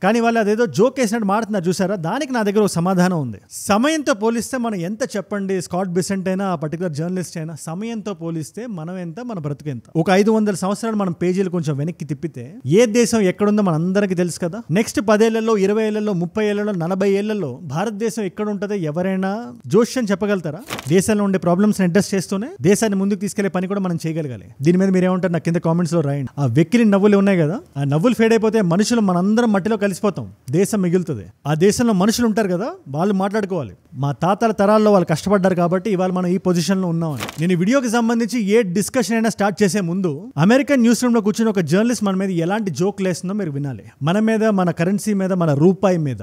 కానీ వాళ్ళు అదేదో జోక్ వేసినట్టు మాడుతున్నారు చూసారా. దానికి నా దగ్గర ఒక సమాధానం ఉంది. సమయంతో పోలిస్తే మనం ఎంత చెప్పండి, స్కాట్ బిసెంట్ అయినా ఆ పర్టికులర్ జర్నలిస్ట్ అయినా, సమయంతో పోలిస్తే మనం ఎంత, మన బ్రతుకు ఎంత. ఒక 500 సంవత్సరాలు మనం పేజీలు కొంచెం వెనక్కి తిప్పితే ఏ దేశం ఎక్కడుందో మన అందరికీ తెలుసు కదా. నెక్స్ట్ 10 ఏళ్లలో, 20 ఏళ్లలో, 30 ఏళ్లలో, 40 ఏళ్లలో భారతదేశం ఎక్కడ ఉంటుందో ఎవరైనా జోష్యం చెప్పగలుగుతారా? దేశంలో ఉండే ప్రాబ్లమ్స్ అడ్రస్ చేస్తూనే దేశాన్ని ముందుకు తీసుకెళ్లే పని కూడా మనం చేయగలగాలి. దీని మీద మీరేమంటారు నాకు కింద కామెంట్స్ లో రాయండి. ఆ వెక్కిలి నవ్వులు ఉన్నాయి కదా, ఆ నవ్వులు ఫేడ్ అయిపోతే మనుషులు మనందరం మట్టిలో కలిసిపోతాం, దేశం మిగులుతుంది. ఆ దేశంలో మనుషులు ఉంటారు కదా, వాళ్ళు మాట్లాడుకోవాలి మా తాతల తరాల్లో వాళ్ళు కష్టపడ్డారు కాబట్టి ఇవాళ మనం ఈ పొజిషన్ లో ఉన్నామని. నేను ఈ వీడియోకి సంబంధించి ఏ డిస్కషన్ అయినా స్టార్ట్ చేసే ముందు అమెరికన్ న్యూస్ రూమ్ లో కూర్చొని ఒక జర్నలిస్ట్ మన మీద ఎలాంటి జోక్ లేస్తుందో మీరు వినాలి. మన మీద, మన కరెన్సీ మీద, మన రూపాయి మీద.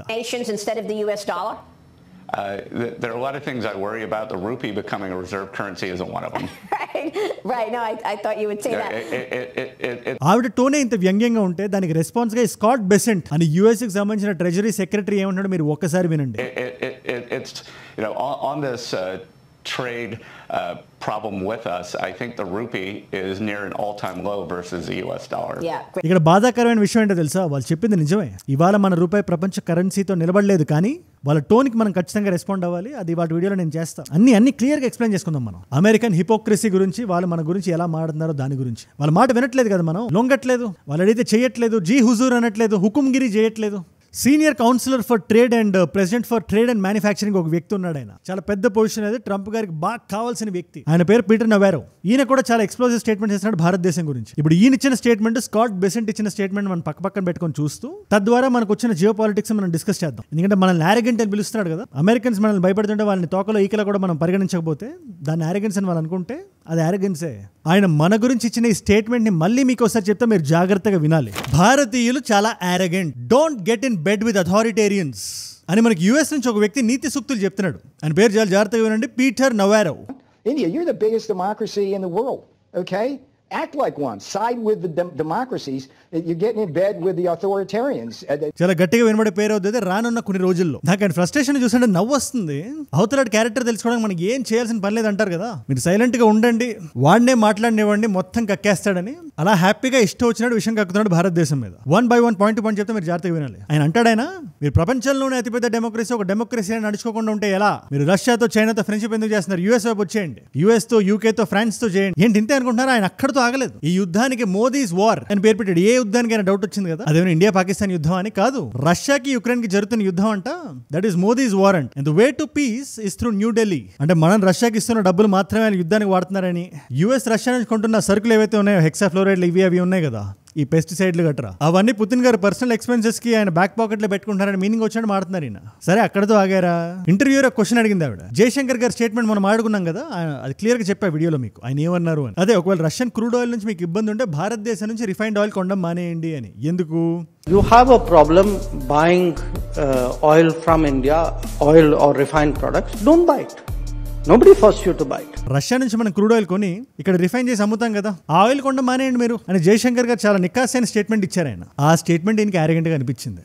There are a lot of things I worry about. The rupee becoming a reserve currency isn't one of them. Right. No, I thought you would say that. ఆవిడ టోనే ఇంత వ్యంగ్యంగా ఉంటే దానికి రెస్పాన్స్ గా స్కాట్ బెసెంట్ అని యుఎస్ కి సంబంధించిన treasury secretary ఏమంటాడు మీరు ఒక్కసారి వినండి. It's on this trade problem with us, I think the rupee is near an all-time low versus the US dollar. ఇక్కడ బాధాకరమైన విషయం ఏంటో తెలుసా, వాళ్ళు చెప్పింది నిజమే. ఇవాళ మన రూపాయి ప్రపంచ కరెన్సీతో నిలబడలేదు, కానీ వాళ్ళ టోన్కి మనం ఖచ్చితంగా రెస్పాండ్ అవ్వాలి. అది వాటి వీడియోలో నేను చేస్తాను. అన్ని క్లియర్గా ఎక్స్ప్లెయిన్ చేసుకుందాం మనం. అమెరికన్ హిపోక్రసీ గురించి, వాళ్ళు మన గురించి ఎలా మాట్లాడుతున్నారో దాని గురించి. వాళ్ళ మాట వినట్లేదు కదా, మనం లొంగట్లేదు, వాళ్ళు అడిగితే చేయట్లేదు, జీ హుజూర్ అనట్లేదు, హుకుంగిరి చేయట్లేదు. Senior counsellor for trade and president for trade and manufacturing ఒక వ్యక్తి ఉన్నాడు. ఆయన చాలా పెద్ద పొజిషన్, అది ట్రంప్ గారికి బాగా కావాల్సిన వ్యక్తి. ఆయన పేరు పీటర్ నవారో. ఈయన కూడా చాలా ఎక్స్ప్లోజివ్ స్టేట్మెంట్ చేస్తున్నాడు భారతదేశం గురించి. ఇప్పుడు ఈయన ఇచ్చిన స్టేట్మెంట్, స్కాట్ బెసెంట్ ఇచ్చిన స్టేట్మెంట్ మనం పక్కన పెట్టుకొని చూస్తూ తద్వారా మనకు వచ్చిన జియో పాలిటిక్స్ మనం డిస్కస్ చేద్దాం. ఎందుకంటే మనల్ని ఆరోగెంట్ అని పిలుస్తున్నాడు కదా. అమెరికన్స్ మనల్ని భయపడుతుంటే వాళ్ళని తోకలో ఈకలో కూడా మనం పరిగణించకపోతే దాన్ని ఆరోగెన్స్ అని వాళ్ళు అనుకుంటే అది ఆరోగెన్సే. ఆయన మన గురించి ఇచ్చిన ఈ స్టేట్మెంట్ ని మళ్ళీ మీకు ఒకసారి చెప్తే మీరు జాగ్రత్తగా వినాలి. భారతీయులు చాలా arrogant, don't get in bed with authoritarians అని మనకి యుఎస్ నుంచి ఒక వ్యక్తి నీతి సూక్తులు చెప్తున్నాడు. ఆయన పేరు చాలా జాగ్రత్తగా వినండి, Peter నవారో. India, you're the biggest democracy in the world, okay? Act like one. Side with the democracies. You're getting in bed with the authoritarians. చాలా గట్టిగా వినబడే పేరు అవుతుంది రానున్న కొన్ని రోజుల్లో. నాకు ఆయన ఫ్రస్ట్రేషన్ చూస్తుంటే నవ్వు వస్తుంది. అవతలాడి క్యారెక్టర్ తెలుసుకోవడానికి మనకి ఏం చేయాల్సిన పని లేదు అంటారు కదా, మీరు సైలెంట్ గా ఉండండి, వాడినే మాట్లాడినివ్వండి, మొత్తం కక్కేస్తాడని అలా హ్యాపీగా ఇష్టం వచ్చినట్టు విషయం కక్కుతున్నాడు భారతదేశం మీద. 1 by 1 పాయింట్ చెప్తే మీరు జాగ్రత్తగా వినాలి. ఆయన అంటాడైనా, మీరు ప్రపంచంలోనే అతిపెద్ద డెమోక్రసీ, ఒక డెమోక్రసీ అని నడుచుకోకుండా ఉంటే ఎలా? మీరు రష్యాతో, చైనాతో ఫ్రెండ్షిప్ ఎందుకు చేస్తున్నారు? యుఎస్ వైపు వచ్చేయండి, యుఎస్ తో, యూకే తో, ఫ్రాన్స్ తో చేయండి. ఏంటి ఇంతే అనుకుంటున్నారా? ఆయన అక్కడతో ఆగలేదు. ఈ యుద్ధానికి మోదీస్ వార్ అని పేరు పెట్టాడు. ఏ యుద్ధానికి అయినా డౌట్ వచ్చింది కదా, అదేమైనా ఇండియా పాకిస్తాన్ యుద్ధం అని కాదు, రష్యాకి యుక్రెయిన్ కి జరుగుతున్న యుద్ధం అంట. That is Modi's war and the way to peace is through New Delhi. అంటే మనం రష్యాకి ఇస్తున్న డబ్బులు మాత్రమే ఆయన యుద్ధానికి వాడుతున్నారని. యుఎస్ రష్యా నుంచి కొంటున్న సరుకులు ఏవైతే ఉన్నాయో, హెక్సాఫ్లోరైడ్లు ఇవి అవి ఉన్నాయి కదా, ఈ పెస్టిసైడ్లు గట్రా, అవన్నీ పుతిన్ గారు పర్సనల్ ఎక్స్పెన్సెస్ కి ఆయన బ్యాక్ పాకెట్ లో పెట్టుకుంటారని మీనింగ్ వచ్చినట్టు మాడుతున్నారు ఈయన. సరే, అక్కడతో ఆగారా? ఇంటర్వ్యూలో క్వశ్చన్ అడిగింది ఆవిడ. జయశంకర్ గారి స్టేట్మెంట్ మనం ఆడుకున్నాం కదా, అది క్లియర్ గా చెప్పా వీడియోలో మీకు, ఆయన ఏమన్నారు అని. అదే, ఒకవేళ రష్యన్ క్రూడ్ ఆయిల్ నుంచి మీకు ఇబ్బంది ఉంటే భారతదేశం నుంచి రిఫైన్డ్ ఆయిల్ కొనడం మానేయండి అని. ఎందుకు? You have a problem buying oil from India, oil or refined products, don't buy it. Nobody forced you to buy it. Russia నుంచి మనం క్రూడ్ ఆయిల్ కొని ఇక్కడ రిఫైన్ చేసి అమ్ముతాం కదా, ఆ ఆయిల్ కొండ మానేయండి మీరు అని జయశంకర్ గారు చాలా నికాసైన స్టేట్మెంట్ ఇచ్చారు. ఆయన ఆ స్టేట్మెంట్ ఈయనకి ఆరోగెంట్ గా అనిపించింది.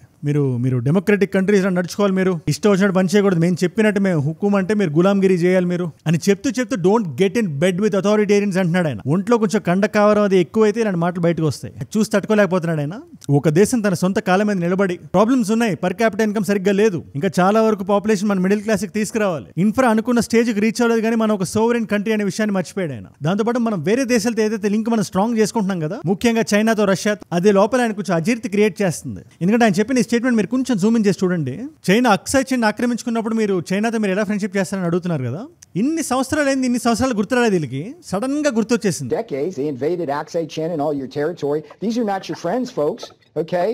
మీరు డెమోక్రటిక్ కంట్రీస్ నడుచుకోవాలి, మీరు ఇష్టం వచ్చినట్టు పని చేయకూడదు, మేము చెప్పినట్టు మేము హుకుం అంటే మీరు గులాంగిరి చేయాలి మీరు అని చెప్తూ don't get in bed with authoritarians అంటున్నాడు ఆయన. ఒంట్లో కొంచెం కండ కావరం అది ఎక్కువైతే ఇలాంటి మాటలు బయటకు వస్తాయి. చూసి తట్టుకోలేకపోతున్నాడు ఆయన. ఒక దేశం తన సొంత కాలం మీద నిలబడి, ప్రాబ్లమ్స్ ఉన్నాయి, పర్ క్యాపిటల్ ఇన్కమ్ సరిగ్గా లేదు, ఇంకా చాలా వరకు పాపులేషన్ మన మిడిల్ క్లాస్ కి తీసుకురావాలి, ఇన్ఫ్రా అనుకున్న స్టేజ్ కి రీచ్ అవ్వలేదు, కానీ మనం ఒక సోవరెన్ కంట్రీ అనే విషయాన్ని మర్చిపోయాడు ఆయన. దాంతోపాటు మనం వేరే దేశాలతో ఏదైతే లింక్ మనం స్ట్రాంగ్ చేసుకుంటున్నాం కదా, ముఖ్యంగా చైనాతో, రష్యాతో, అదే లోపల ఆయన కొంచెం అజీర్తి క్రియేట్ చేస్తుంది. ఎందుకంటే ఆయన చెప్పిన ఈ స్టేట్మెంట్ మీరు కొంచెం జూమ్ ఇన్ చేసి చూడండి. చైనా అక్సాయ్ చైన్ ఆక్రమించుకున్నప్పుడు మీరు చైనాతో మీరు ఎలా ఫ్రెండ్షిప్ చేస్తారని అడుగుతున్నారు కదా, ఇన్ని సంవత్సరాలు అయింది, ఇన్ని సంవత్సరాలు గుర్తురాలేదు వీళ్ళకి, సడన్ గా గుర్తొచ్చేసింది. Decades they invaded Aksai Chin and all your territory. These are not your friends, folks. Okay?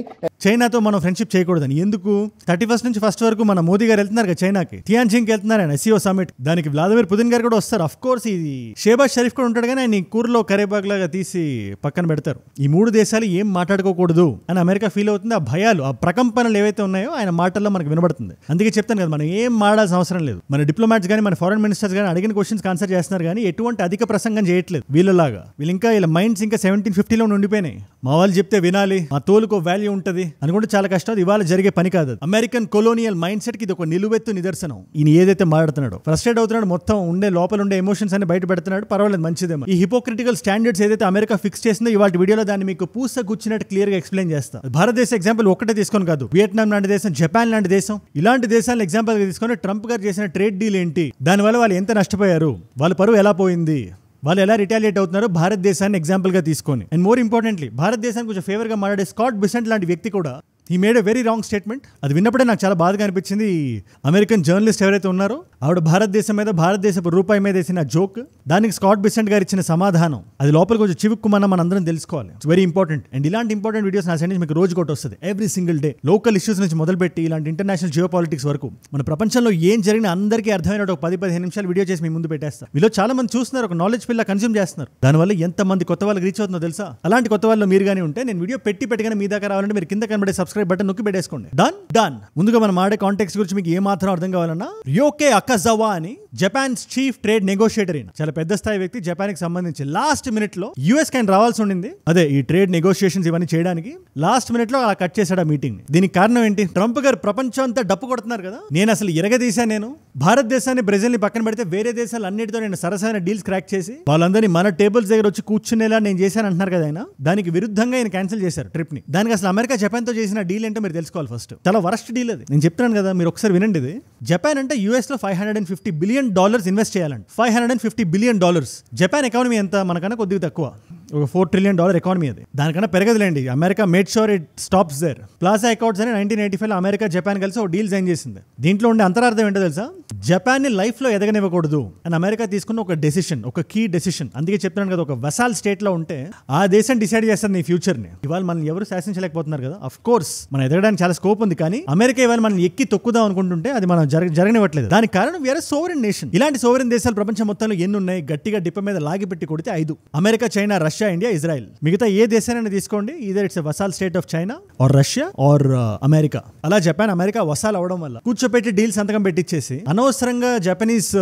చైనాతో మనం ఫ్రెండ్షిప్ చేయకూడదని. ఎందుకు? 31st నుంచి 1st వరకు మన మోదీ గారు వెళ్తున్నారు కదా చైనాకి, టియాన్జింగ్కి వెళ్తున్నారు ఆయన, SCO సమిట్. దానికి వ్లాదిమిర్ పుతిన్ గారు కూడా వస్తారు. అఫ్ కోర్స్ ఇది షేబాజ్ షరీఫ్ కూడా ఉంటాడు, కానీ ఆయన కూరలో కరేబాగ్ లాగా తీసి పక్కన పెడతారు. ఈ 3 దేశాలు ఏం మాట్లాడుకోకూడదు అని అమెరికా ఫీల్ అవుతుంది. ఆ భయాలు, ఆ ప్రకంపనలు ఏవైతే ఉన్నాయో ఆయన మాటల్లో మనకు వినబడుతుంది. అందుకే చెప్తాను కదా, మనం ఏం మాడాల్సిన అవసరం లేదు. మన డిప్లొమాట్స్ కానీ, మన ఫారెన్ మినిస్టర్స్ కానీ అడిగిన క్వశ్చన్స్ ఆన్సర్ చేస్తున్నారు, కానీ ఎటువంటి అధిక ప్రసంగం చేయట్లేదు వీళ్ళలాగా. వీళ్ళు ఇంకా వీళ్ళ మైండ్స్ ఇంకా 1750లో ఉండిపోయినాయి. మా వాళ్ళు చెప్తే వినాలి, మా తోలు డబ్బులకు వాల్యూ ఉంటుంది అనుకుంటే చాలా కష్టం. అది ఇవాళ జరిగే పని కాదు. అమెరికన్ కొలోనియల్ మైండ్ సెట్ కి ఇది ఒక నిలువెత్తు నిదర్శనం. ఈయన ఏదైతే మాట్లాడుతున్నాడో, ఫ్రస్ట్రేట్ అవుతున్నాడు, మొత్తం ఉండే లోపల ఉండే ఎమోషన్స్ అన్ని బయట పెడుతున్నాడు. పర్వాలేదు, మంచిదేమో. ఈ హిపోక్రిటికల్ స్టాండర్డ్స్ ఏదైతే అమెరికా ఫిక్స్ చేసిందో ఇవాళ వీడియోలో దాన్ని మీకు పూస గుచ్చినట్టు క్లియర్ గా ఎక్స్ప్లెయిన్ చేస్తా. భారతదేశ ఎగ్జాంపుల్ ఒకటే తీసుకొని కాదు, వియట్నాం లాంటి దేశం, జపాన్ లాంటి దేశం, ఇలాంటి దేశాలను ఎగ్జాంపుల్ గా తీసుకొని ట్రంప్ గారు చేసిన ట్రేడ్ డీల్ ఏంటి, దానివల్ల వాళ్ళు ఎంత నష్టపోయారు, వాళ్ళ పరువు ఎలా పోయింది, వాళ్ళు ఎలా రిటాలియేట్ అవుతున్నారో భారతదేశాన్ని ఎగ్జాంపుల్ గా తీసుకొని. అండ్ మోర్ ఇంపార్టెంట్లీ భారతదేశానికి కొంచెం ఫేవర్ గా మాట్లాడే స్కాట్ బిసెంట్ లాంటి వ్యక్తి కూడా he made a very wrong statement. అది విన్నప్పుడే నాకు చాలా బాధగా అనిపించింది. అమెరికన్ జర్నలిస్ట్ ఎవరైతే ఉన్నారో ఆవిడ భారతదేశం మీద, భారతదేశపు రూపాయి మీద వేసిన జోక్, దానికి స్కాట్ బిసెంట్ గారు ఇచ్చిన సమాధానం, అది లోపల కొంచెం చివుక్కుమన్న మన అందరం తెలుసుకోవాలి. It's very important. అండ్ ఇలాంటి ఇంపార్టెంట్ వీడియోస్ నా సైడ్ నుంచి మీకు రోజు ఒకటి వస్తుంది, every single day. Local issues నుంచి మొదలుపెట్టి ఇలాంటి ఇంటర్నేషనల్ జియో పాలిటిక్స్ వరకు మన ప్రపంచంలో ఏం జరిగినా అందరికీ అర్థమైన ఒక 10-15 నిమిషాలు వీడియో చేసి మీ ముందు పెట్టేస్తాను. మీలో చాలా మంది చూస్తున్నారు, ఒక నాలెడ్జ్ పిల్ల కన్స్యూమ్ చేస్తున్నారు. దానివల్ల ఎంతమంది కొత్త వాళ్ళకి రీచ్ అవుతుందో తెలుసా? అలాంటి కొత్త వాళ్ళు మీరు కానీ ఉంటే నేను వీడియో పెట్టగానే మీ దాకా రావాలంటే మీరు కింద కనబడే సబ్స్క్రైబ్ బటన్ నొక్కి పెట్టేసుకోండి. డన్. ముందుగా మనం ఆడే కాంటెక్స్ట్ గురించి మీకు ఏ మాత్రం అర్థం కావాలన్నా, ర్యోకే అకాజావా అని జపాన్స్ చీఫ్ ట్రేడ్ నెగోషియేటర్, చాలా పెద్ద స్థాయి వ్యక్తి జపాన్ కి సంబంధించి, లాస్ట్ మినిట్ లో యుఎస్ కి రావాల్సి ఉండింది, అదే ఈ ట్రేడ్ నెగోషియేషన్స్ ఇవన్నీ చేయడానికి. లాస్ట్ మినిట్ లో అలా కట్ చేశాడు ఆ మీటింగ్. దీనికి కారణం ఏంటి? ట్రంప్ గారు ప్రపంచం అంతా డప్పు కొడుతున్నారు కదా, నేను అసలు ఎరగదీశాను, నేను భారతదేశాన్ని, బ్రెజిల్ ని పక్కన పెడితే వేరే దేశాలు అన్నిటితో నేను సరసమైన డీల్స్ క్రాక్ చేసి వాళ్ళందరినీ మన టేబుల్స్ దగ్గర వచ్చి కూర్చునేలా నేను చేశాను అంటున్నారు కదా ఆయన. దానికి విరుద్ధంగా ఆయన క్యాన్సిల్ చేశారు ట్రిప్ ని. దానికి అసలు అమెరికా జపాన్ తో చేసిన డీల్ ఏంటో మీరు తెలుసుకోవాలి. ఫస్ట్ చాలా వరస్ట్ డీల్ అది. నేను చెప్తున్నాను కదా, మీరు ఒకసారి వినండి. ఇది జపాన్ అంటే యూఎస్ లో $550 బిలియన్ ఇన్వెస్ట్ చేయాలండి. $550 బిలియన్. జపాన్ ఎకానమీ ఎంత? మనకన్నా కొద్దిగా తక్కువ, ఒక $4 ట్రిలియన్ ఎకానమీ. అది దానికన్నా పెరగదులేండి. America made sure it stops there. Plaza Accord అని 1985 అమెరికా జపాన్ కలిసి ఒక డీల్ సైన్ చేసింది. దీంట్లో ఉండే అంతరార్థం ఏంటో తెలుసా? జపాన్ ని లైఫ్ లో ఎదగనివ్వకూడదు అని అమెరికా తీసుకున్న ఒక డెసిషన్, ఒక కీ డెసిషన్. అందుకే చెప్తున్నాను కదా, ఒక వసాల్ స్టేట్ లో ఉంటే ఆ దేశం డిసైడ్ చేస్తారు నీ ఫ్యూచర్ ని. ఇవాళ మనం ఎవరు శాసించలేకపోతున్నారు కదా. అఫ్ కోర్స్ మనం ఎదగడానికి చాలా స్కోప్ ఉంది, కానీ అమెరికా ఇవాళ మనం ఎక్కి తొక్కుదాం అనుకుంటుంటే అది మనం జరగనివ్వట్లేదు. దానికి కారణం వేరే సోవరెన్ నేషన్. ఇలాంటి సోవరెన్ దేశాలు ప్రపంచం మొత్తంలో ఎన్ని ఉన్నాయి? గట్టిగా డిప్ప మీద లాగి పెట్టి కొడితే 5: America, China, Russia, India, Israel. మిగతా ఏ దేశాన్ని తీసుకోండి, either it's vassal state of China or Russia or America. అలా జపాన్, అమెరికా వసాల్ అవడం వల్ల కూర్చోపెట్టి డీల్ సంతకం పెట్టించేసి అనవసరంగా జపనీస్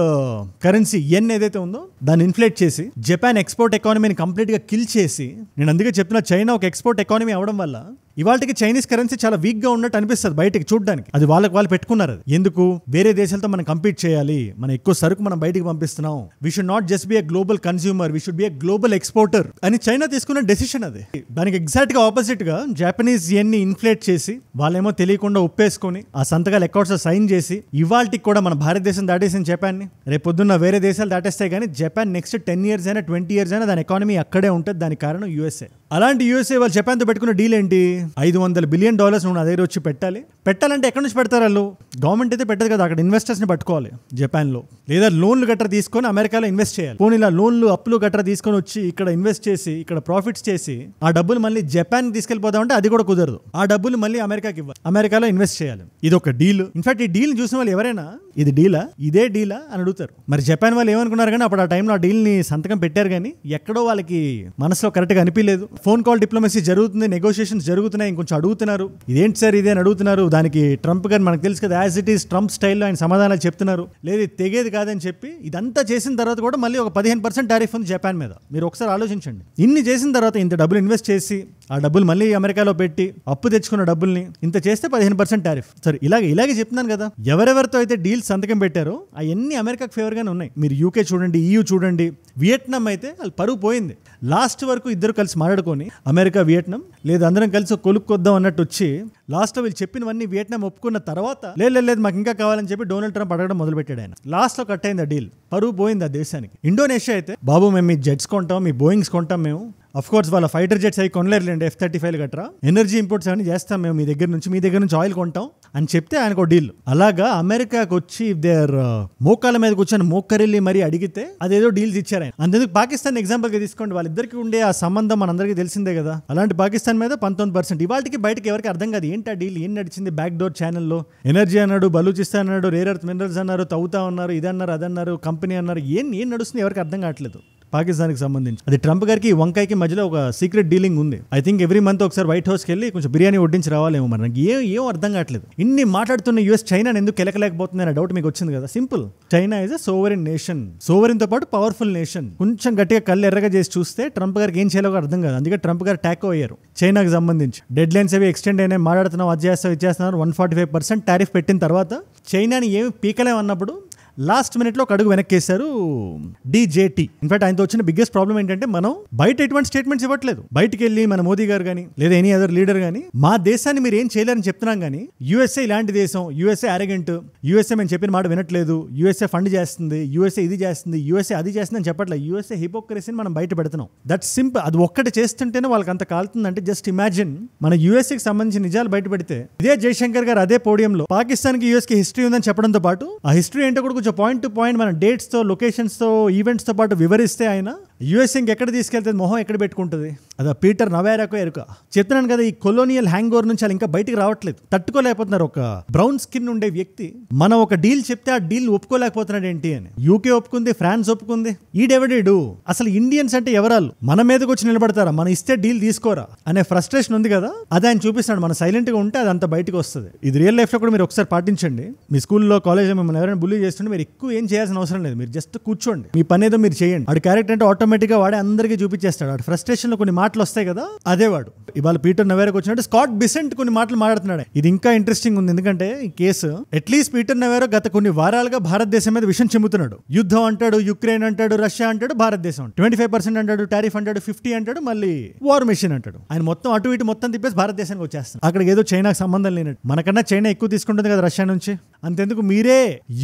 కరెన్సీ యెన్ ఏదైతే ఉందో దాన్ని ఇన్ఫ్లేట్ చేసి జపాన్ ఎక్స్పోర్ట్ ఎకానమీని కంప్లీట్ గా కిల్ చేసి, నేను అందుకే చెప్తున్నా, చైనా ఒక ఎక్స్పోర్ట్ ఎకానమీ అవడం వల్ల ఇవాళకి చైనీస్ కరెన్సీ చాలా వీక్ గా ఉన్నట్టు అనిపిస్తుంది బయటకి చూడడానికి. అది వాళ్ళు పెట్టుకున్నారు. అది ఎందుకు? వేరే దేశాలతో మనం కంపీట్ చేయాలి, మనం ఎక్కువ సరుకు మనం బయటికి పంపిస్తున్నాం, we should not just be a global consumer, we should be a global exporter అని చైనా తీసుకున్న డెసిషన్ అది. దానికి ఎగ్జాక్ట్ గా ఆపోజిట్ గా జపనీస్ యెన్ ని ఇన్ఫ్లేట్ చేసి వాళ్ళేమో తెలియకుండా ఉప్పేసుకొని ఆ సంతకాలు అకౌంట్స్ సైన్ చేసి ఇవాళకి కూడా మన భారతదేశం దాటేసింది జపాన్ ని. రేపు పొద్దున్న వేరే దేశాలు దాటేస్తాయి, కానీ జపాన్ నెక్స్ట్ 10 years అయినా 20 years అయినా దాని ఎకానమీ అక్కడే ఉంటుంది. దానికి కారణం యూఎస్ఏ. అలాంటి యూఎస్ఏ వాళ్ళు జపాన్ తో పెట్టుకున్న డీల్ ఏంటి? $500 బిలియన్ నువ్వు అదే వచ్చి పెట్టాలంటే ఎక్కడి నుంచి పెడతారు వాళ్ళు? గవర్నమెంట్ అయితే పెట్టదు కదా, అక్కడ ఇన్వెస్టర్స్ ని పట్టుకోవాలి జపాన్ లో, లేదా లోన్లు గట్రా తీసుకొని అమెరికాలో ఇన్వెస్ట్ చేయాలి. పోనీ ఇలా లోన్లు, అప్పులు గట్రా తీసుకొని వచ్చి ఇక్కడ ఇన్వెస్ట్ చేసి ఇక్కడ ప్రాఫిట్స్ చేసి ఆ డబ్బులు మళ్ళీ జపాన్ తీసుకెళ్లిపోతామంటే అది కూడా కుదరదు. ఆ డబ్బులు మళ్ళీ అమెరికాకి ఇవ్వాలి, అమెరికాలో ఇన్వెస్ట్ చేయాలి. ఇది ఒక డీల్. ఇన్ఫాక్ట్ ఈ డీల్ చూసిన వాళ్ళు ఎవరైనా ఇది డీలా, ఇదే డీలా అని అడుగుతారు. మరి జపాన్ వాళ్ళు ఏమనుకున్నారు? కానీ అప్పుడు ఆ టైంలో ఆ డీల్ ని సంతకం పెట్టారు, కానీ ఎక్కడో వాళ్ళకి మనసులో కరెక్ట్ గా అనిపించలేదు. ఫోన్ కాల్ డిప్లొమసీ జరుగుతుంది, నెగోషియేషన్స్ జరుగుతున్నాయి, ఇంకొంచెం అడుగుతున్నారు, ఇదేంటి సార్ ఇదే అని అడుగుతున్నారు. దానికి ట్రంప్ గారు మనకు తెలుసు కదా, యాజ్ ఇట్ ఈస్ ట్రంప్ స్టైల్లో ఆయన సమాధానాలు చెప్తున్నారు. లేదు తెగేది కాదని చెప్పి ఇదంతా చేసిన తర్వాత కూడా మళ్ళీ ఒక 15% టారిఫ్ ఉంది జపాన్ మీద. మీరు ఒకసారి ఆలోచించండి, ఇన్ని చేసిన తర్వాత ఇంత డబ్బులు ఇన్వెస్ట్ చేసి ఆ డబ్బులు మళ్ళీ అమెరికాలో పెట్టి అప్పు తెచ్చుకున్న డబ్బుల్ని ఇంత చేస్తే 15% టారిఫ్. సరే ఇలాగే చెప్తున్నాను కదా, ఎవరెవరితో అయితే డీల్ సంతకం పెట్టారో అవన్నీ అమెరికాకు ఫేవర్ గానే ఉన్నాయి. మీరు యూకే చూడండి, EU చూడండి, వియట్నాం అయితే వాళ్ళు పరువు పోయింది. లాస్ట్ వరకు ఇద్దరు కలిసి మాట్లాడుకొని అమెరికా, వియట్నాం లేదా అందరం కలిసి కొలుక్కొద్దాం అన్నట్టు వచ్చి లాస్ట్ లో వీళ్ళు చెప్పినవన్నీ వియట్నాం ఒప్పుకున్న తర్వాత లేదు మాకు ఇంకా కావాలని చెప్పి డొనాల్డ్ ట్రంప్ అడగడం మొదలు పెట్టాడు. ఆయన లాస్ట్ లో కట్ అయింది ఆ డీల్, పరువు పోయింది ఆ దేశానికి. ఇండోనేషియా అయితే బాబు మేము మీ జెట్స్ కొంటాం, మీ బోయింగ్స్ కొంటాం, మేము అఫ్ కోర్స్ వాళ్ళ ఫైటర్ జెట్స్ అవి కొనలేరులేండి, F-35 గట్రా, ఎనర్జీ ఇంపోర్ట్స్ అవన్నీ చేస్తాం మేము, మీ దగ్గర నుంచి ఆయిల్ కొంటాం అని చెప్తే ఆయనకు డీల్. అలాగా అమెరికాకు వచ్చి దేర్ మోకాల మీద కూర్చొని మోక్కరిల్లి మరీ అడిగితే అదేదో డీల్స్ ఇచ్చారు ఆయన. అందుకు పాకిస్తాన్ ఎగ్జాంపుల్ గా తీసుకోండి, వాళ్ళిద్దరికి ఉండే ఆ సంబంధం మనందరికీ తెలిసిందే కదా. అలాంటి పాకిస్తాన్ మీద 19% ఇవాళకి బయటకి ఎవరికి అర్థం కాదు ఏంటి ఆ డీల్, ఏం నడిచింది బ్యాక్ డోర్ ఛానల్లో. ఎనర్జీ అన్నాడు, బలూచిస్తాన్ అన్నాడు, రేర్ ఎర్త్ మినరల్స్ అన్నారు, తవ్వుతా ఉన్నారు, ఇదన్నారు అదన్నారు, కంపెనీ అన్నారు, ఏం నడుస్తుంది ఎవరికి అర్థం కావట్లేదు. పాకిస్తాన్కి సంబంధించి. అది ట్రంప్ గారికి వంకాయకి మధ్యలో ఒక సీక్రెట్ డీలింగ్ ఉంది. ఐ థింక్ ఎవ్రీ మంత్ ఒకసారి వైట్ హౌస్కి వెళ్ళి కొంచెం బిర్యానీ వడ్డించి రావాలేమో. మరి నాకు ఏం అర్థం కావట్లేదు. ఇన్ని మాట్లాడుతున్న యూఎస్ చైనాని ఎందుకు కెలకలేకపోతుంది అనే డౌట్ మీకు వచ్చింది కదా. Simple, China is a sovereign nation, sovereign తో పాటు పవర్ఫుల్ నేషన్. కొంచెం గట్టిగా కళ్ళు ఎర్రగా చేసి చూస్తే ట్రంప్ గారికి ఏం చేయాలో అర్థం కాదు. అందుకే ట్రంప్ గారు ట్యాకో అయ్యారు చైనాకి సంబంధించి. డెడ్ లైన్స్ అవి ఎక్స్టెండ్ అయినాయి, మాట్లాడుతున్నాం, అది చేస్తాం, ఇది చేస్తున్నారు. 145% టారిఫ్ పెట్టిన తర్వాత చైనాని ఏమి పీకలేమన్నప్పుడు లాస్ట్ మినిట్లో ఒక అడుగు వెనక్కేశారు DJT. ఇన్ఫాక్ట్ ఆయనతో వచ్చిన బిగ్గెస్ట్ ప్రాబ్లం ఏంటంటే మనం బయట ఎటువంటి స్టేట్మెంట్స్ ఇవ్వట్లేదు. బయటికి వెళ్ళి మన మోదీ గారు కానీ లేదా ఎనీ అదర్ లీడర్ కానీ మా దేశాన్ని మీరు ఏం చేయలేరని చెప్తున్నాం కానీ USA ఇలాంటి దేశం, USA అరగెంట్, USA మేము చెప్పిన మాట వినట్లేదు, USA ఫండ్ చేస్తుంది, USA ఇది చేస్తుంది, USA అది చేస్తుంది అని చెప్పట్లేదు. USA హిపోక్రసీని మనం బయట పెడుతున్నాం. That simple. అది ఒక్కటి చేస్తుంటేనే వాళ్ళకి అంత కాలుతుందంటే జస్ట్ ఇమాజిన్ మన USAకి సంబంధించిన నిజాలు బయట పెడితే ఇదే జయశంకర్ గారు అదే పోడియంలో పాకిస్తాన్కి USకి హిస్టరీ ఉందని చెప్పడంతో పాటు ఆ హిస్టరీ ఏంటో కూడా పాయింట్ టు పాయింట్ మన డేట్స్ తో, లొకేషన్స్ తో, ఈవెంట్స్ తో పాటు వివరిస్తే ఆయన USA ఎక్కడ తీసుకెళ్తే మొహం ఎక్కడ పెట్టుకుంటుంది. అదే పీటర్ నవేరాకో ఎరుక. చెప్తున్నాను కదా, ఈ కొలోనియల్ హ్యాంగ్ ఓవర్ నుంచి ఇంకా బయటికి రావట్లేదు, తట్టుకోలేకపోతున్నారు. ఒక బ్రౌన్ స్కిన్ ఉండే వ్యక్తి మనం ఒక డీల్ చెప్తే ఆ డీల్ ఒప్పుకోలేకపోతున్నాడు ఏంటి అని. UK ఒప్పుకుంది, ఫ్రాన్స్ ఒప్పుకుంది, ఈడెవడేడు అసలు ఇండియన్స్ అంటే ఎవరాలు మన మీదకి వచ్చి నిలబడతారా, మనం ఇస్తే డీల్ తీసుకోరా అనే ఫ్రస్ట్రేషన్ ఉంది కదా, అది ఆయన చూపిస్తున్నాడు. మనం సైలెంట్ గా ఉంటే అది అంత బయటకు వస్తుంది. ఇది రియల్ లైఫ్ లో కూడా మీరు ఒకసారి పాటించండి. మీ స్కూల్లో, కాలేజ్లో మిమ్మల్ని ఎవరైనా బుల్లీ చేస్తుంటే మీరు ఎక్కువ ఏం చేయాల్సిన అవసరం లేదు. మీరు జస్ట్ కూర్చోండి, మీ పని ఏదో మీరు చేయండి. వాడి క్యారెక్టర్ అంటే ఆటోమేటిక్ గా వాడే అందరికీ చూపించేస్తాడు. వాడు ఫ్రస్ట్రేషన్ లో కొన్ని మాటలు వస్తాయి కదా, అదే వాడు. ఇవాళ పీటర్ నవేరాకు వచ్చినట్టు స్కాట్ బిసెంట్ కొన్ని మాటలు మాట్లాడుతున్నాడు. ఇది ఇంకా ఇంట్రెస్టింగ్ ఉంది, ఎందుకంటే ఈ కేసు అట్లీస్ట్ పీటర్ నవేరా గత కొన్ని వారాలుగా భారతదేశం మీద విషయం చెబుతున్నాడు. యుద్ధం అంటాడు, యుక్రెయిన్ అంటాడు, రష్యా అంటాడు, భారతదేశం 25% అంటాడు, టారిఫ్ అంటాడు, 50 అంటాడు, మళ్ళీ వార్ మెషిన్ అంటాడు. ఆయన మొత్తం అటు ఇటు మొత్తం తిప్పేసి భారతదేశానికి వచ్చేస్తాడు. అక్కడికి ఏదో చైనాకు సంబంధం లేనట్టు. మనకన్నా చైనా ఎక్కువ తీసుకుంటుంది కదా రష్యా నుంచి. అంతెందుకు మీరే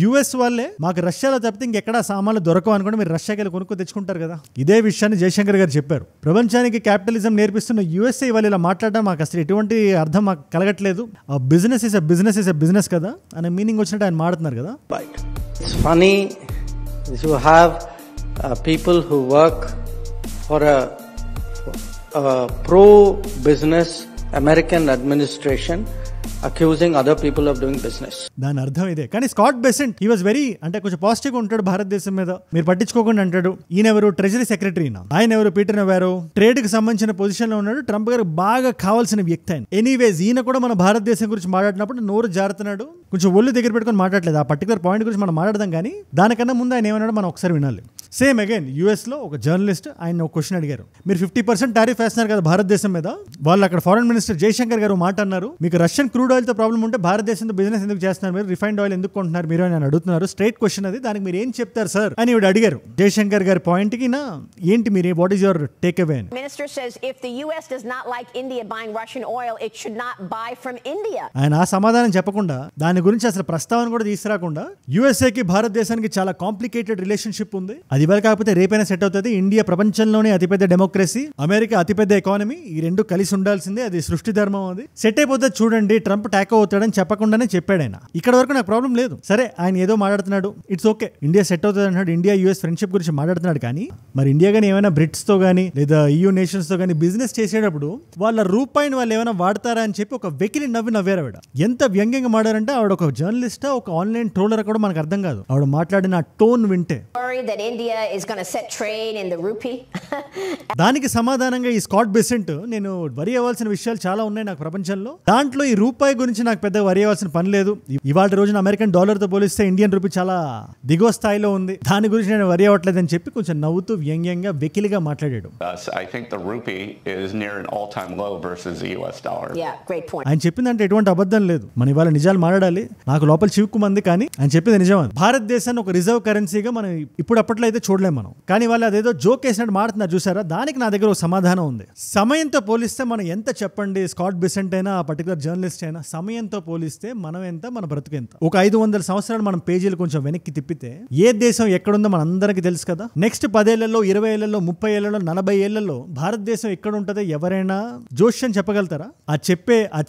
US వాళ్ళే మాకు రష్యాలో తప్పితే ఇంకెక్కడా సామాన్లు దొరకవు అనుకుంటే మీరు రష్యాకి వెళ్ళి కొనుక్కో తెచ్చుకుంటారు కదా. ఇదే విషయాన్ని జయశంకర్ గారు చెప్పారు. ప్రపంచానికి క్యాపిటలిజం నేర్పిస్తున్న USA వాళ్ళు ఇలా మాట్లాడడం మాకు అసలు ఎటువంటి అర్థం మాకు కలగట్లేదు. బిజినెస్ ఇస్ ఎ బిజినెస్ కదా అనే మీనింగ్ వచ్చినట్టు ఆయన మాట్లాడుతున్నారు కదా. It's funny you have people who work for a pro-business American administration accusing other people of doing business. దాని అర్థం ఇదే. కానీ Scott Besant he was very అంటే కొంచెం పాజిటివ్ గా ఉంటాడు భారతదేశం మీద. మీరు పట్టించుకోకుండా అంటాడు. ఈయన ఎవరు, ట్రెజరీ సెక్రటరీ. ఆయన ఎవరు, పీటర్ నవేరో, ట్రేడ్ కి సంబంధించిన పొజిషన్ లో ఉన్నాడు. ట్రంప్ గారు బాగా కావాల్సిన వ్యక్తి ఆయన. ఎనీవేస్ ఈయన కూడా మన భారతదేశం గురించి మాట్లాడినప్పుడు నోరు జారుతున్నాడు, కొంచెం ఒళ్ళు దగ్గర పెట్టుకొని మాట్లాడలేదు. ఆ పర్టికులర్ పాయింట్ గురించి మనం మాట్లాడదాం, కానీ దానికన్నా ముందు ఆయన ఏమన్నాడు మనం ఒకసారి వినాలి. సేమ్ అగైన్ US లో ఒక జర్నలిస్ట్ ఆయన ఒక క్వశ్చన్ అడిగారు. మీరు 50% టారిఫ్ వేస్తున్నారు కదా భారతదేశం మీద. వాళ్ళు అక్కడ ఫారెన్ మినిస్టర్ జయశంకర్ గారు మాట అన్నారు, మీకు రష్యన్ క్రూడ్ ఆయిల్ తో ప్రాబ్లం ఉంటే భారతదేశంతో బిజినెస్ ఎందుకు చేస్తున్నారు, మీరు రిఫైన్డ్ ఆయిల్ ఎందుకు కొంటున్నారు మీరు అని అడుగుతున్నారు. స్ట్రైట్ క్వశ్చన్ అది. దానికి మీరు ఏం చెప్తారు సార్ అని ఇవి అడిగారు. జయశంకర్ గారి పాయింట్ కి ఏంటి మీరు, what is your take away అని. Minister says if the US does not like India buying Russian oil, it should not buy from India. ఆయన ఆ సమాధానం చెప్పకుండా, దాని గురించి అసలు ప్రస్తావన కూడా తీసుకురాకుండా, USAకి భారతదేశానికి చాలా కాంప్లికేటెడ్ రిలేషన్షిప్ ఉంది, అది ఇవాళ కాకపోతే రేపైనా సెట్ అవుతుంది, ఇండియా ప్రపంచంలోనే అతిపెద్ద డెమోక్రసీ, అమెరికా అతిపెద్ద ఎకానమీ, ఈ రెండు కలిసి ఉండాల్సిందే, అది సృష్టి ధర్మం, అది సెట్ అయిపోతుంది చూడండి, ట్రంప్ ట్యాకో అవుతాడని చెప్పకుండానే చెప్పాడు ఆయన. ఇక్కడ వరకు నాకు ప్రాబ్లం లేదు. సరే ఆయన ఏదో మాట్లాడుతున్నాడు, ఇట్స్ ఓకే, ఇండియా సెట్ అవుతుంది అంటున్నాడు, ఇండియా US ఫ్రెండ్షిప్ గురించి మాట్లాడుతున్నాడు. కానీ మరి ఇండియా కానీ ఏమైనా బ్రిట్స్ తో కానీ లేదా EU నేషన్స్ తో కానీ బిజినెస్ చేసేటప్పుడు వాళ్ళ రూపాయిని వాళ్ళు ఏమైనా వాడతారా అని చెప్పి ఒక వెకిలి నవ్వారు ఆవిడ. ఎంత వ్యంగ్యంగా మాట్లాడారంటే ఆవిడ ఒక జర్నలిస్ట్, ఒక ఆన్లైన్ ట్రోలర్ కూడా మనకు అర్థం కాదు ఆవిడ మాట్లాడిన టోన్ వింటే. దానికి సమాధానంగా ఈ స్కాట్ బెసెంట్, నేను వరి అవ్వాల్సిన విషయాలు చాలా ఉన్నాయి నాకు ప్రపంచంలో, దాంట్లో ఈ రూపాయి గురించి నాకు పెద్ద వరి అవ్వాల్సిన పని లేదు. ఇవాళ రోజున అమెరికన్ డాలర్ తో పోలిస్తే ఇండియన్ రూపీ చాలా దిగువ స్థాయిలో ఉంది, దాని గురించి నేను వరి అవ్వట్లేదు అని చెప్పి కొంచెం నవ్వుతూ వ్యంగ్యంగా వెకిలిగా మాట్లాడాడు. I think the rupee is near an all-time low versus the US dollar. Yeah, great point. ఆయన చెప్పిందంటే ఎటువంటి అబద్ధం లేదు. మనం ఇవాళ నిజాలు మాట్లాడాలి, నాకు లోపల చివుక్కుమంది, కానీ ఆయన చెప్పింది నిజం. భారతదేశాన్ని ఒక రిజర్వ్ కరెన్సీగా మనం ఇప్పుడు అప్పట్లో అయితే చూడలేం మనం, కానీ వాళ్ళు అదేదో జోక్ వేసినట్టు మాట్లాడుతున్నారు చూసారా, దానికి నా దగ్గర ఒక సమాధానం ఉంది. సమయంతో పోలిస్తే మనం ఎంత చెప్పండి, స్కాట్ బెసెంట్ అయినా ఆ పర్టికులర్ జర్నలిస్ట్ అయినా, సమయంతో పోలిస్తే మనం ఎంత, మన బ్రతుకు ఎంత. ఒక 500 సంవత్సరాలు మనం పేజీలు కొంచెం వెనక్కి తిప్పితే ఏ దేశం ఎక్కడుందో మన అందరికీ తెలుసు కదా. నెక్స్ట్ 10 ఏళ్లలో, 20 ఏళ్లలో, 30 ఏళ్లలో, 40 ఏళ్లలో భారతదేశం ఎక్కడ ఉంటుందో ఎవరైనా జోష్యం చెప్పగలుగుతారా? ఆ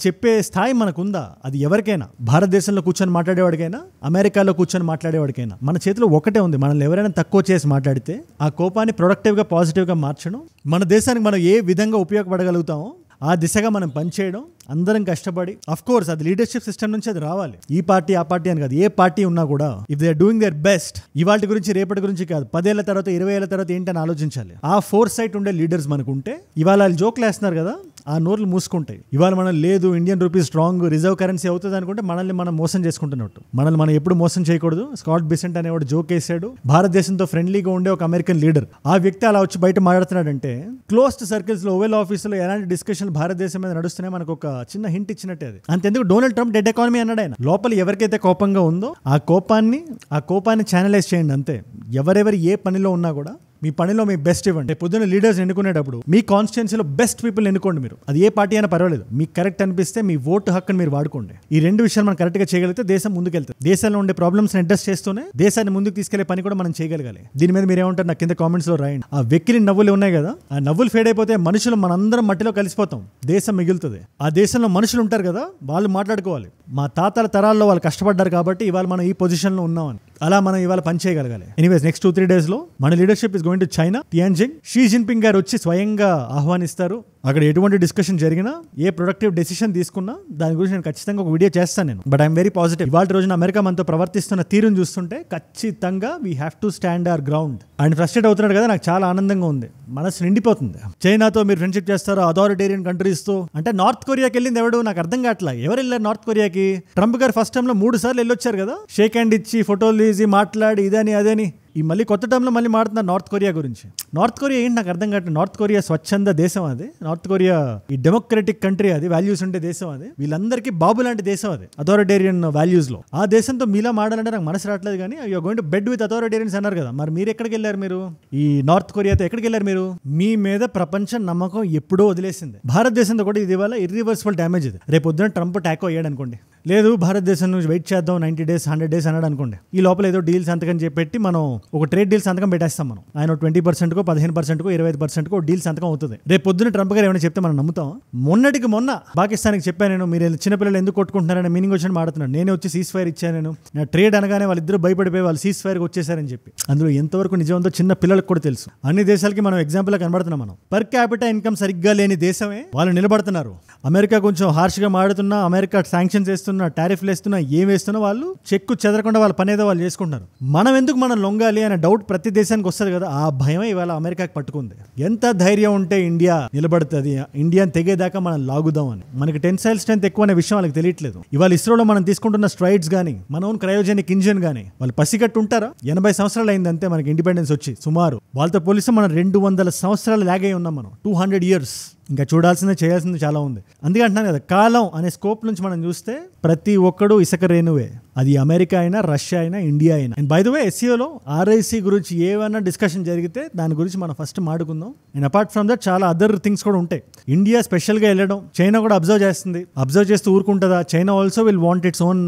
చెప్పే స్థాయి మనకుందా? అది ఎవరికైనా, భారతదేశంలో కూర్చొని మాట్లాడేవాడికైనా, అమెరికాలో కూర్చొని మాట్లాడేవాడికైనా, మన చేతిలో ఒకటే ఉంది. మనల్ని ఎవరైనా తక్కువ చేసి మాట్లాడితే ఆ కోపాన్ని ప్రొడక్టివ్ గా, పాజిటివ్ గా మార్చడం, మన దేశానికి మనం ఏ విధంగా ఉపయోగపడగలుగుతామో ఆ దిశగా మనం పనిచేయడం, అందరం కష్టపడి, అఫ్ కోర్స్ అది లీడర్షిప్ సిస్టమ్ నుంచి అది రావాలి. ఈ పార్టీ ఆ పార్టీ అని కాదు, ఏ పార్టీ ఉన్నా కూడా if they are doing their best, ఇవాళ గురించి రేపటి గురించి కాదు, 10 ఏళ్ల తర్వాత 20 ఏళ్ల తర్వాత ఏంటని ఆలోచించాలి. ఆ ఫోర్ సైట్ ఉండే లీడర్స్ మనకుంటే, ఇవాళ వాళ్ళు జోక్లు వేస్తున్నారు కదా, ఆ నోర్లు మూసుకుంటాయి. ఇవాళ మనం లేదు Indian rupee strong, reserve currency అవుతుంది అనుకుంటే మనల్ని మనం మోసం చేసుకుంటున్నట్టు. మనల్ని మనం ఎప్పుడు మోసం చేయకూడదు. స్కాట్ బిసెంట్ అనేవాడు జోక్ వేసాడు, భారతదేశంతో ఫ్రెండ్లీగా ఉండే ఒక అమెరికన్ లీడర్. ఆ వ్యక్తి అలా వచ్చి బయట మాట్లాడుతున్నాడంటే, క్లోజ్డ్ సర్కిల్స్ లో ఓవెల్ ఆఫీస్ లో ఎలాంటి డిస్కషన్ భారతదేశం మీద నడుస్తున్నాయి మనకు ఒక చిన్న హింట్ ఇచ్చినట్టే అది. అంతెందుకు డొనాల్డ్ ట్రంప్ డెడ్ ఎకానమీ అన్నాడు ఆయన. లోపల ఎవరికైతే కోపంగా ఉందో ఆ కోపాన్ని ఛానలైజ్ చేయండి అంతే. ఎవరెవరు ఏ పనిలో ఉన్నా కూడా మీ పనిలో మీ బెస్ట్ ఇవ్వండి. పొద్దున్న లీడర్స్ ఎన్నుకునేటప్పుడు మీ కాన్స్టిట్యున్సీలో బెస్ట్ పీపుల్ ఎన్నుకోండి. మీరు అది ఏ పార్టీ అయినా పర్వాలేదు, మీకు కరెక్ట్ అనిపిస్తే మీ ఓటు హక్కుని మీరు వాడుకోండి. ఈ రెండు విషయాలు మనం కరెక్ట్ గా చేయగలిగితే దేశం ముందుకెళ్తుంది. దేశంలో ఉండే ప్రాబ్లమ్స్ అడ్రస్ చేస్తూనే దేశాన్ని ముందుకు తీసుకెళ్లే పని కూడా మనం చేయగలగాలి. దీని మీద మీరు ఏమంటారు నాకు కింద కామెంట్స్ లో రాయండి. ఆ వెక్కిలి నవ్వులు ఉన్నాయి కదా, ఆ నవ్వులు ఫేడ్ అయిపోతే మనుషులు మనందరం మట్టిలో కలిసిపోతాం, దేశం మిగులుతుంది. ఆ దేశంలో మనుషులు ఉంటారు కదా, వాళ్ళు మాట్లాడుకోవాలి, మా తాతల తరాల్లో వాళ్ళు కష్టపడ్డారు కాబట్టి ఇవాళ మనం ఈ పొజిషన్ లో ఉన్నామని. అలా మనం ఇవాళ పని చేయగలగాలి. ఎనీవేస్ నెక్స్ట్ 2-3 days లో మన leadership is going to China, Tianjin. Xi Jinping గారు వచ్చి స్వయంగా ఆహ్వానిస్తారు. అక్కడ ఎటువంటి డిస్కషన్ జరిగినా, ఏ ప్రొడక్టివ్ డెసిషన్ తీసుకున్నా దాని గురించి నేను ఖచ్చితంగా ఒక వీడియో చేస్తాను నేను. But I'm very positive. ఇవాళ రోజున అమెరికా మనతో ప్రవర్తిస్తున్న తీరును చూస్తుంటే ఖచ్చితంగా we have to stand our ground. ఆయన ఫ్రస్ట్రేట్ అవుతున్నాడు కదా, నాకు చాలా ఆనందంగా ఉంది, మనసు నిండిపోతుంది. చైనాతో మీరు ఫ్రెండ్షిప్ చేస్తారు, అథారిటేరియన్ కంట్రీస్ తో అంటే. నార్త్ కొరియాకి వెళ్ళింది ఎవడు నాకు అర్థం కావట్లా. ఎవరు వెళ్ళారు నార్త్ కొరియాకి? ట్రంప్ గారు ఫస్ట్ టైంలో 3 సార్లు వెళ్ళొచ్చారు కదా, షేక్ హ్యాండ్ ఇచ్చి ఫోటోలు తీసి మాట్లాడి ఇదని అదని. ఈ మళ్ళీ కొత్త టైంలో మళ్ళీ మాట్లాడుతున్నారు నార్త్ కొరియా గురించి. నార్త్ కొరియా ఏంటి నాకు అర్థం కావట్లేదు. నార్త్ కొరియా స్వచ్ఛంద దేశం అది. నార్త్ కొరియా ఈ డెమోక్రటిక్ కంట్రీ అది, వాల్యూస్ ఉండే దేశం అది. వీళ్ళందరికీ బాబు లాంటి దేశం అది, అథారిటేరియన్ వాల్యూస్ లో. ఆ దేశంతో మీలా మాడాలంటే నాకు మనసు రావట్లేదు. కానీ you are going to bed with authoritarians అన్నారు కదా, మరి మీరు ఎక్కడికి వెళ్ళారు? మీరు ఈ నార్త్ కొరియాతో ఎక్కడికి వెళ్ళారు? మీరు మీ మీద ప్రపంచం నమ్మకం ఎప్పుడో వదిలేసింది. భారతదేశంతో కూడా ఇది వల్ల ఇర్రివర్సిబుల్ డ్యామేజ్ ఇది. రేపు పొద్దున ట్రంప్ టాకో అయ్యాడు అనుకోండి, లేదు భారతదేశం నుంచి వెయిట్ చేద్దాం 90 days 100 days అన్నాడు అనుకోండి, ఈ లోపల ఏదో డీల్స్ అంతకని చెప్పి మనం ఒక ట్రేడ్ డీల్స్ అంతకం పెట్టేస్తాం. మనం ఆయన 20%కో 15%కో 25%కో డీల్స్ అంతకం అవుతుంది. రేపు పొద్దున ట్రంప్ గారు ఏమైనా చెప్తే మనం నమ్ముతాం? మొన్నటికి మొన్న పాకిస్తాన్కి చెప్పాను నేను, మీరు చిన్నపిల్లలు ఎందుకు కొట్టుకుంటున్నారని మీనింగ్ వచ్చినట్టు మాడుతున్నాను. నేనే వచ్చి సీజ్ ఫైర్ ఇచ్చాను నేను. నా ట్రేడ్ అనగానే వాళ్ళిద్దరు భయపడిపోయి వాళ్ళు సీజ్ ఫైర్కి వచ్చేసారని చెప్పి. అందులో ఎంతవరకు నిజం ఉందో చిన్న పిల్లలకు కూడా తెలుసు. అన్ని దేశాలకి మనం ఎగ్జాంపుల్ కనబడుతున్నాం. మనం పర్ క్యాపిటల్ ఇన్కమ్ సరిగ్గా లేని దేశమే వాళ్ళు నిలబడుతున్నారు. అమెరికా కొంచెం హార్ష్గా మాడుతున్నా, అమెరికా శాంక్షన్స్ వేస్తున్నా, టారిఫ్లు వేస్తున్నా, ఏం వేస్తున్నా వాళ్ళు చెక్కు చెదరకుండా వాళ్ళ పని ఏదో వాళ్ళు చేసుకుంటున్నారు. మనం ఎందుకు మనం లొంగాలి అనే డౌట్ ప్రతి దేశానికి వస్తుంది కదా, ఆ భయమే ఇవాళ అమెరికాకి పట్టుకుంది. ఎంత ధైర్యం ఉంటే ఇండియా నిలబడుతుంది, ఇండియాని తెగేదాకా మనం లాగుదాం అని. మనకి టెన్సైల్ స్ట్రెంత్ ఎక్కువ అనే విషయం వాళ్ళకి తెలియట్లేదు. ఇవాళ ఇస్రోలో మనం తీసుకుంటున్న స్ట్రైడ్స్ కానీ, మన ఓన్ క్రయోజెనిక్ ఇంజిన్ కానీ వాళ్ళు పసిగట్టు ఉంటారా? 80 సంవత్సరాలు అయింది అంతే మనకి ఇండిపెండెన్స్ వచ్చి. సుమారు వాళ్ళతో పోలిస్తే మనం 200 సంవత్సరాలు లాగ్ అయి ఉన్నాం మనం, 200 years. ఇంకా చూడాల్సిందే, చేయాల్సింది చాలా ఉంది. అందుకే అంటున్నాను కదా, కాలం అనే స్కోప్ నుంచి మనం చూస్తే ప్రతి ఒక్కడు ఇసుక రేణువే. అది అమెరికా అయినా, రష్యా అయినా, ఇండియా అయినా. అండ్ బై ద వే ఎస్సీఓలో RIC గురించి ఏమైనా డిస్కషన్ జరిగితే దాని గురించి మనం ఫస్ట్ మాట్లాడుకుందాం. అండ్ అపార్ట్ ఫ్రమ్ దట్ చాలా అదర్ థింగ్స్ కూడా ఉంటాయి. ఇండియా స్పెషల్గా వెళ్ళడం, చైనా కూడా అబ్జర్వ్ చేస్తుంది. అబ్జర్వ్ చేస్తూ ఊరుకుంటుందా? China also will want its own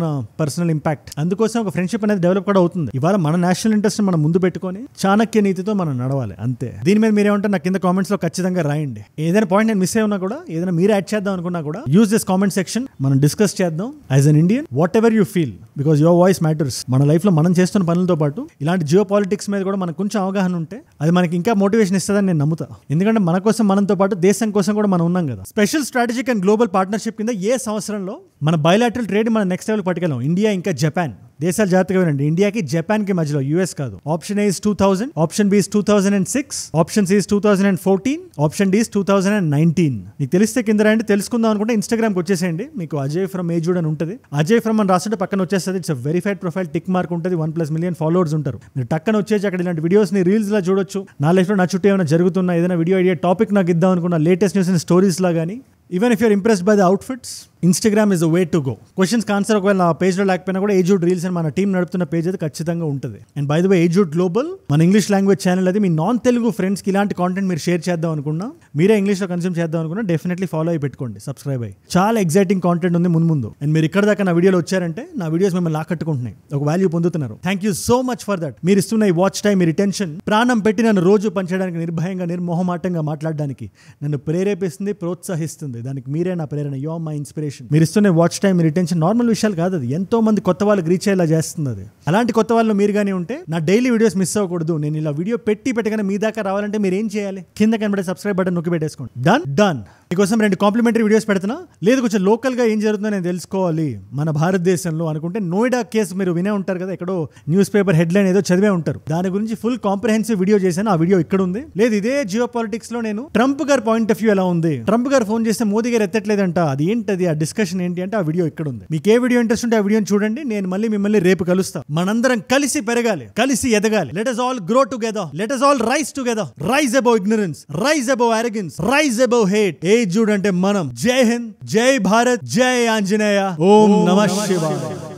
personal impact. అందుకోసం ఒక ఫ్రెండ్షిప్ అనేది డెవలప్ కూడా అవుతుంది. ఇవాళ మన నేషనల్ ఇంట్రెస్ట్ మనం ముందు పెట్టుకొని చాణక్య నీతితో మనం నడవాలి అంతే. దీని మీద మీరేమంటారు నాకు కింద కామెంట్స్ లో ఖచ్చితంగా రాయండి. ఏదైనా పాయింట్ నేను మిస్ అయి ఉన్నా కూడా, ఏదైనా మీరు యాడ్ చేద్దాం అనుకున్నా కూడా, యూజ్ దిస్ కామెంట్ సెక్షన్. మనం డిస్కస్ చేద్దాం. As an Indian, what ever you feel, because your voice matters. మన లైఫ్ లో మనం చేస్తున్న పనులతో పాటు ఇలాంటి జియో పాలిటిక్స్ మీద కూడా మనకు కొంచెం అవగాహన ఉంటే అది మనకి ఇంకా మోటివేషన్ ఇస్తుందని నేను నమ్ముతా. ఎందుకంటే మన కోసం, మనంతో పాటు దేశం కోసం కూడా మనం ఉన్నాం కదా. Special strategic and global partnership కింద ఏ సంవత్సరంలో మన బయలాటరల్ ట్రేడ్ మన నెక్స్ట్ లెవెల్ పట్టుకెళ్ళాం. ఇండియా ఇంకా జపాన్ దేశాలు జాగ్రత్తగా వినండి. ఇండియాకి జపాన్ కి మధ్యలో, యుఎస్ కాదు. Option A is 2000, option B is 2006, option C is 2014, option D is 2019. నీకు తెలిస్తే కింద రాయండి. తెలుసుకుందాం అనుకుంటే ఇన్స్టాగ్రామ్కి వచ్చేసేయండి. మీకు అజయ్ ఫ్రమ్ ఏజూడ్ అని ఉంటుంది. అజయ్ ఫ్రమ్ అని రాస్తుంటే పక్కన వచ్చేస్తుంది. It's verified profile, tick mark ఉంటుంది. 1+ million ఫాలోవర్స్ ఉంటారు. మీరు టక్కన వచ్చేసి అక్కడ ఇలాంటి వీడియోస్ ని రీల్స్ లా చూడొచ్చు. నా లైఫ్ లో నా చుట్టూ ఏమైనా జరుగుతున్నా, ఏదైనా వీడియో ఐడియా టాపిక్ నాకు ఇద్దాం అనుకున్నా, లేటెస్ట్ న్యూస్ అండ్ స్టోరీస్ లా కానీ, even if you're impressed by the outfits, Instagram is a way to go. Questions answer ఒకవేళ నా పేజ్లో లేకపోయినా కూడా ఏజూడ్ రీల్స్ అని మన టీం నడుపుతున్న పేజ్ అది ఖచ్చితంగా ఉంటుంది. అండ్ బై ద వే ఏజూడ్ గ్లోబల్ మన ఇంగ్లీష్ లాంగ్వేజ్ ఛానల్ అది. మీ నాన్ తెలుగు ఫ్రెండ్స్కి ఇలాంటి కాంటెంట్ మీరు షేర్ చేద్దాం అనుకున్నా, మీరే ఇంగ్లీష్లో కన్స్యూమ్ చేద్దాం అనుకున్నా, డెఫినెట్లీ ఫాలో అయి పెట్టుకోండి, సబ్స్క్రైబ్ అయ్యి. చాలా ఎగ్జైటింగ్ కాంటెంట్ ఉంది ముందు. అండ్ మీరు ఇక్కడ దాకా నా వీడియోలో వచ్చారంటే నా వీడియోస్ మిమ్మల్ని లాకట్టుకుంటున్నాయి, ఒక వాల్యూ పొందుతున్నారు. Thank you so much for that. మీరు ఇస్తున్న ఈ వాచ్ టైం, మీ రిటెన్షన్, ప్రాణం పెట్టి నన్ను రోజు పనిచేయడానికి, నిర్భయంగా, నిర్మోహమాటంగా మాట్లాడడానికి నన్ను ప్రేరేపిస్తుంది, ప్రోత్సహిస్తుంది. దానికి మీరే నా ప్రేరణ. You are my inspiration. మీరు ఇస్తున్న వాచ్ టైం, రిటెన్షన్ నార్మల్ విషయాలు కాదు. అది ఎంతో మంది కొత్త వాళ్ళకి రీచ్ అయ్యేలా చేస్తుంది. అది అలాంటి కొత్త వాళ్ళు మీరు కానీ ఉంటే నా డైలీ వీడియోస్ మిస్ అవ్వకూడదు. నేను ఇలా వీడియో పెట్టగానే మీ దాకా రావాలంటే మీరు ఏం చేయాలి? కింద కనబడే సబ్స్క్రైబ్ బటన్ నొక్కి పెట్టేసుకోండి. డన్. మీకోసం 2 కాంప్లిమెంటరీ వీడియోస్ పెడుతున్నా. లేదు కొంచెం లోకల్గా ఏం జరుగుతుందో నేను తెలుసుకోవాలి మన భారతదేశంలో అనుకుంటే నోయిడా కేసు మీరు వినే ఉంటారు కదా, ఎక్కడో న్యూస్ పేపర్ హెడ్లైన్ ఏదో చదివే ఉంటారు. దాని గురించి ఫుల్ కాంప్రహెన్సివ్ వీడియో చేశాను. ఆ వీడియో ఇక్కడ ఉంది. లేదు ఇదే జియో పాలిటిక్స్ లో నేను ట్రంప్ గారి పాయింట్ ఆఫ్ వ్యూ ఎలా ఉంది, ట్రంప్ గారు ఫోన్ చేస్తే మోదీ గారు ఎత్తట్లేదంట, అది ఏంటది, ఆ డిస్కషన్ ఏంటి అంటే ఆ వీడియో ఇక్కడ ఉంది. మీకు ఏ వీడియో ఇంట్రెస్ట్ ఉంటే ఆ వీడియోని చూడండి. నేను మళ్ళీ మిమ్మల్ని రేపు కలుస్తా. మనందరం కలిసి పెరగాలి, కలిసి ఎదగాలి. Let us all grow together, let us all rise together, rise above ignorance, rise above arrogance, rise above hate. ఏజ్ చూడంటే మనం. జై హింద్, జై భారత్, జై ఆంజనేయ, ఓం నమః శివాయ.